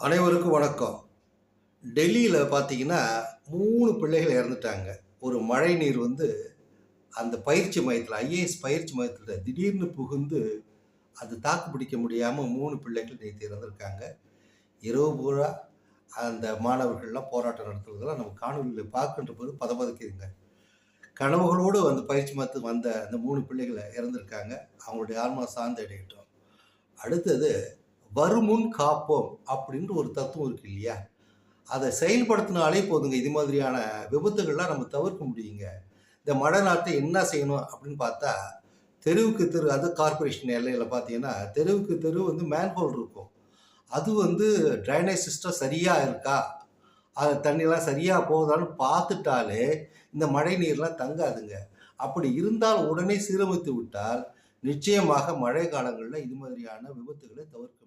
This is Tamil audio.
அனைவருக்கும் வணக்கம். டெல்லியில பார்த்தீங்கன்னா, 3 பிள்ளைகள் இறந்துட்டாங்க. ஒரு மழைநீர் வந்து அந்த பயிற்சி மையத்தில ஐஏஎஸ் பயிற்சி மையத்தில திடீர்னு புகுந்து, அது தாக்கு பிடிக்க முடியாம 3 பிள்ளைகள் நேத்து இறந்திருக்காங்க. இரவு பூரா அந்த மாணவர்கள்லாம் போராட்டம் நடத்துறதெல்லாம் நம்ம காணொளியில பார்க்கின்ற போது பதபதக்குதுங்க. கனவுகளோடு அந்த பயிற்சி மையத்துக்கு வந்த அந்த 3 பிள்ளைகள இறந்திருக்காங்க. அவங்களுடைய ஆன்மா சாந்தி அடையட்டும். அடுத்தது வருமுன் காப்போம் அப்படின்ற ஒரு தத்துவம் இருக்கு இல்லையா? அத செயல்படுத்தினாலே போதுங்க. இது மாதிரியான விபத்துகள்லாம் நம்ம தவிர்க்க முடியுங்க. இந்த மழை நாட்ல என்ன செய்யணும் அப்படின்னு பார்த்தா, தெருவுக்கு தெரு அது கார்ப்பரேஷன் எல்லையில பார்த்தீங்கன்னா, தெருவுக்கு தெரு வந்து மேன்ஹோல் இருக்கும். அது வந்து ட்ரைனேஜ் சிஸ்டம் சரியா இருக்கா? அது தண்ணிலாம் சரியா போகுதான்னு பார்த்துட்டாலே, இந்த மழை நீர்லாம் தங்காதுங்க. அப்படி இருந்தால் உடனே சீரமைத்து விட்டால், நிச்சயமாக மழை காலங்கள்ல இது மாதிரியான விபத்துகள தவிர்க்க